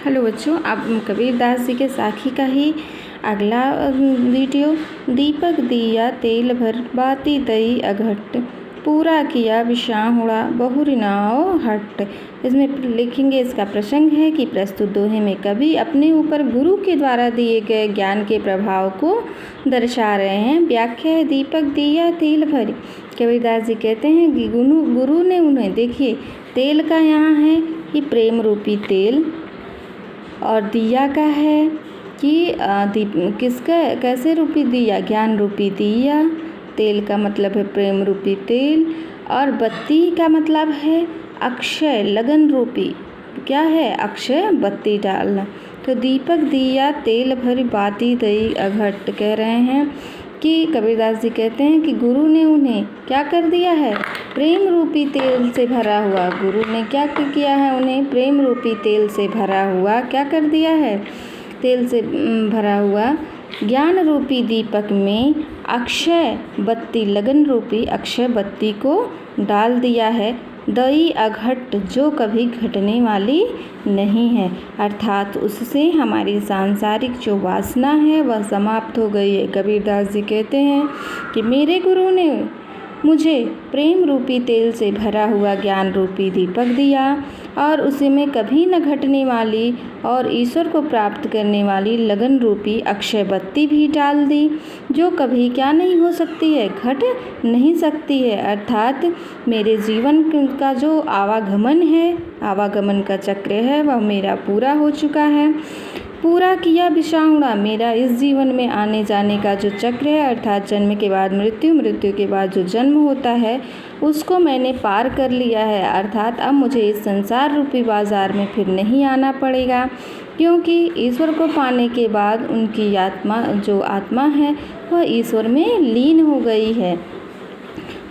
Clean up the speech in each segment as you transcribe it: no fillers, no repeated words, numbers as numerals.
Hello बच्चों, अब कबीरदास जी के साखी का ही अगला वीडियो। दीपक दिया तेल भर बाती तई अघट, पूरा किया विषाहुड़ा बहुरी नाव हट। इसमें लिखेंगे, इसका प्रसंग है कि प्रस्तुत दोहे में कवि अपने ऊपर गुरु के द्वारा दिए गए ज्ञान के प्रभाव को दर्शा रहे हैं। व्याख्या है, दीपक दिया तेल भरी। कबीरदास जी कहते हैं कि गुरु ने उन्हें, देखिए तेल का यहाँ है कि प्रेम रूपी तेल, और दिया का है कि किसका, कैसे रूपी दिया, ज्ञान रूपी दिया। तेल का मतलब है प्रेम रूपी तेल, और बत्ती का मतलब है अक्षय लगन रूपी, क्या है, अक्षय बत्ती डालना। तो दीपक दिया तेल भरी बाती दई अघट, कह रहे हैं कि कबीरदास जी कहते हैं कि गुरु ने उन्हें क्या कर दिया है, प्रेम रूपी तेल से भरा हुआ। गुरु ने क्या किया है, उन्हें प्रेम रूपी तेल से भरा हुआ क्या कर दिया है, तेल से भरा हुआ ज्ञान रूपी दीपक में अक्षय बत्ती, लगन रूपी अक्षय बत्ती को डाल दिया है। दई अघट, जो कभी घटने वाली नहीं है, अर्थात उससे हमारी सांसारिक जो वासना है वह समाप्त हो गई है। कबीरदास जी कहते हैं कि मेरे गुरु ने मुझे प्रेम रूपी तेल से भरा हुआ ज्ञान रूपी दीपक दिया, और उसी में कभी न घटने वाली और ईश्वर को प्राप्त करने वाली लगन रूपी अक्षय बत्ती भी डाल दी, जो कभी क्या नहीं हो सकती है, घट नहीं सकती है। अर्थात मेरे जीवन का जो आवागमन है, आवागमन का चक्र है, वह मेरा पूरा हो चुका है। पूरा किया विषाहुड़ा, मेरा इस जीवन में आने जाने का जो चक्र है, अर्थात जन्म के बाद मृत्यु, मृत्यु के बाद जो जन्म होता है, उसको मैंने पार कर लिया है। अर्थात अब मुझे इस संसार रूपी बाजार में फिर नहीं आना पड़ेगा, क्योंकि ईश्वर को पाने के बाद उनकी आत्मा, जो आत्मा है, वह ईश्वर में लीन हो गई है।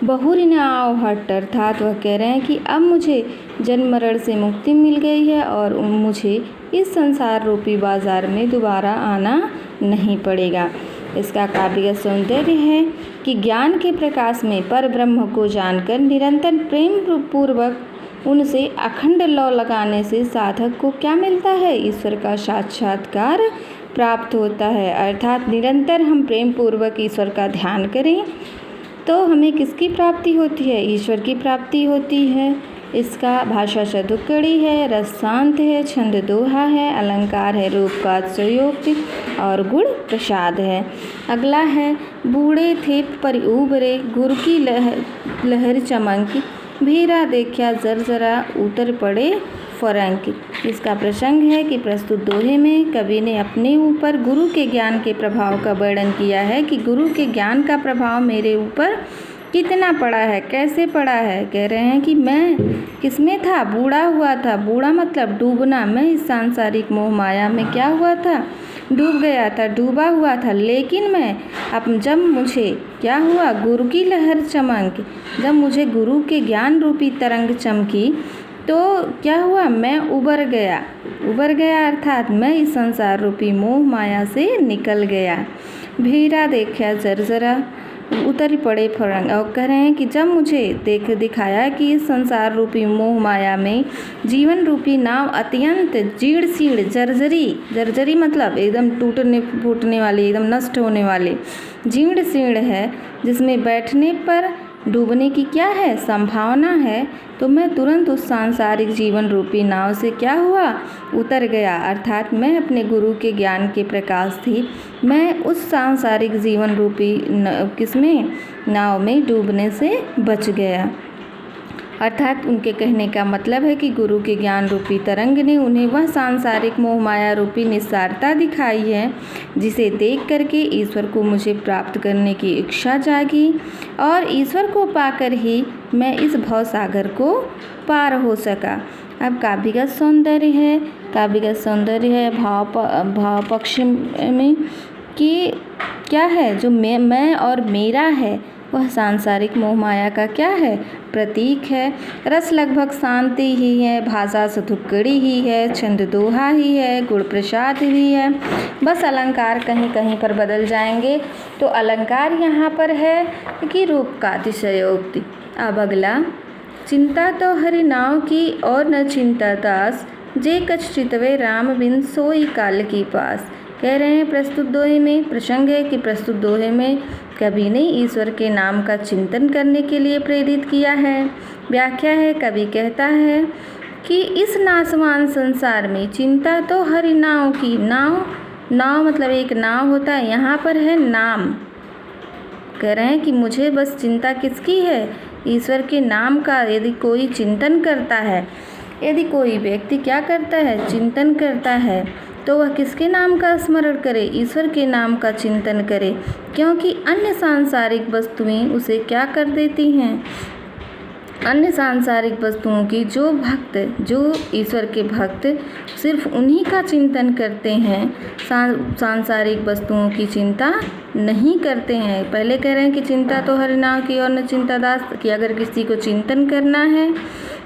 बहुरी नाव हट, अर्थात वह कह रहे हैं कि अब मुझे जन्म मरण से मुक्ति मिल गई है और मुझे इस संसार रूपी बाजार में दोबारा आना नहीं पड़ेगा। इसका काव्य सौंदर्य है कि ज्ञान के प्रकाश में पर ब्रह्म को जानकर निरंतर प्रेम पूर्वक उनसे अखंड लौ लगाने से साधक को क्या मिलता है, ईश्वर का साक्षात्कार प्राप्त होता है। अर्थात निरंतर हम प्रेम पूर्वक ईश्वर का ध्यान करें तो हमें किसकी प्राप्ति होती है, ईश्वर की प्राप्ति होती है। इसका भाषा चतुक्कड़ी है, रस शांत है, छंद दोहा है, अलंकार है, रूप का अतिशयोक्ति और गुण प्रसाद है। अगला है, बूढ़े थे पर उबरे गुरु की लहर चमक, भीरा देखा जरा उतर पड़े फरंक। इसका प्रसंग है कि प्रस्तुत दोहे में कवि ने अपने ऊपर गुरु के ज्ञान के प्रभाव का वर्णन किया है कि गुरु के ज्ञान का प्रभाव मेरे ऊपर कितना पड़ा है, कैसे पड़ा है। कह रहे हैं कि मैं किसमें था, बूढ़ा हुआ था। बूढ़ा मतलब डूबना, मैं इस सांसारिक मोह माया में क्या हुआ था, डूब गया था, डूबा हुआ था। लेकिन मैं अब जब मुझे क्या हुआ, गुरु की लहर चमक, जब मुझे गुरु के ज्ञान रूपी तरंग चमकी तो क्या हुआ, मैं उबर गया। उबर गया अर्थात मैं इस संसार रूपी मोह माया से निकल गया। भीरा देखा जरा उतर पड़े फरंग, और कह रहे हैं कि जब मुझे दिखाया कि इस संसार रूपी मोह माया में जीवन रूपी नाव अत्यंत जीर्ण शीर्ण जर्जरी मतलब एकदम टूटने फूटने वाली, एकदम नष्ट होने वाली जीर्ण शीर्ण है, जिसमें बैठने पर डूबने की क्या है, संभावना है, तो मैं तुरंत उस सांसारिक जीवन रूपी नाव से क्या हुआ, उतर गया। अर्थात मैं अपने गुरु के ज्ञान के प्रकाश थी, मैं उस सांसारिक जीवन रूपी किसमें, नाव में डूबने से बच गया। अर्थात उनके कहने का मतलब है कि गुरु के ज्ञान रूपी तरंग ने उन्हें वह सांसारिक मोह माया रूपी निस्सारता दिखाई है, जिसे देख करके ईश्वर को मुझे प्राप्त करने की इच्छा जागी, और ईश्वर को पाकर ही मैं इस भव सागर को पार हो सका। अब काव्यगत सौंदर्य है भाव पक्ष में कि क्या है, जो मैं और मेरा है वह सांसारिक मोह माया का क्या है, प्रतीक है। रस लगभग शांति ही है, भाषा चतुक्कड़ी ही है, छंद दोहा ही है, गुण प्रसाद ही है। बस अलंकार कहीं कहीं पर बदल जाएंगे। तो अलंकार यहाँ पर है कि रूप का अतिशयोक्ति। अब अगला, चिंता तो हरि नाव की और न चिंता दास, जे कछ चितवे राम बिन सोई काल की पास। कह रहे हैं प्रस्तुत दोहे में, प्रसंग है कि प्रस्तुत दोहे में कवि ने ईश्वर के नाम का चिंतन करने के लिए प्रेरित किया है। व्याख्या है, कवि कहता है कि इस नासवान संसार में चिंता तो हर नाव की, नाव मतलब एक नाव होता है, यहाँ पर है नाम। कह रहे हैं कि मुझे बस चिंता किसकी है, ईश्वर के नाम का। यदि कोई चिंतन करता है, यदि कोई व्यक्ति क्या करता है, चिंतन करता है, तो वह किसके नाम का स्मरण करे, ईश्वर के नाम का चिंतन करे। क्योंकि अन्य सांसारिक वस्तुएं उसे क्या कर देती हैं, अन्य सांसारिक वस्तुओं की जो भक्त, जो ईश्वर के भक्त सिर्फ उन्हीं का चिंतन करते हैं, सांसारिक वस्तुओं की चिंता नहीं करते हैं। पहले कह रहे हैं कि चिंता तो हर नाव की और न चिंता दास, कि अगर किसी को चिंतन करना है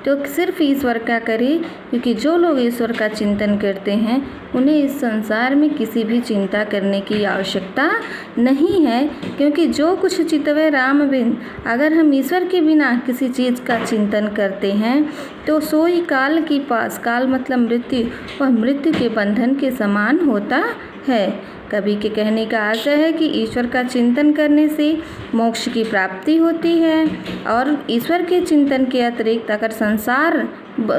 तो सिर्फ ईश्वर का करे, क्योंकि जो लोग ईश्वर का चिंतन करते हैं उन्हें इस संसार में किसी भी चिंता करने की आवश्यकता नहीं है। क्योंकि जो कुछ चितवे राम बिन, अगर हम ईश्वर के बिना किसी चीज़ का चिंतन करते हैं तो सोई काल की पास, काल मतलब मृत्यु, वह मृत्यु के बंधन के समान होता है। कवि के कहने का आशय है कि ईश्वर का चिंतन करने से मोक्ष की प्राप्ति होती है, और ईश्वर के चिंतन के अतिरिक्त अगर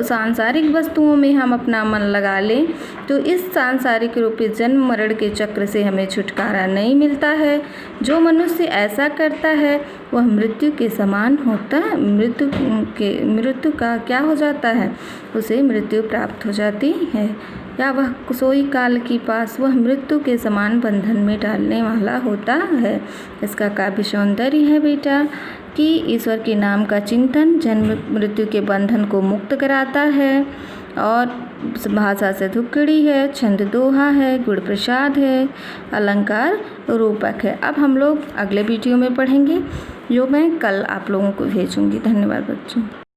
सांसारिक वस्तुओं में हम अपना मन लगा लें तो इस सांसारिक रूपी जन्म मरण के चक्र से हमें छुटकारा नहीं मिलता है। जो मनुष्य ऐसा करता है वह मृत्यु के समान होता है, मृत्यु का क्या हो जाता है, उसे मृत्यु प्राप्त हो जाती है, या वह सोई काल की पास, वह मृत्यु के समान बंधन में डालने वाला होता है। इसका काव्य सौंदर्य है बेटा कि ईश्वर के नाम का चिंतन जन्म मृत्यु के बंधन को मुक्त कराता है, और भाषा से धुक्कड़ी है, छंद दोहा है, गुण प्रसाद है, अलंकार रूपक है। अब हम लोग अगले वीडियो में पढ़ेंगे, जो मैं कल आप लोगों को भेजूंगी। धन्यवाद बच्चों।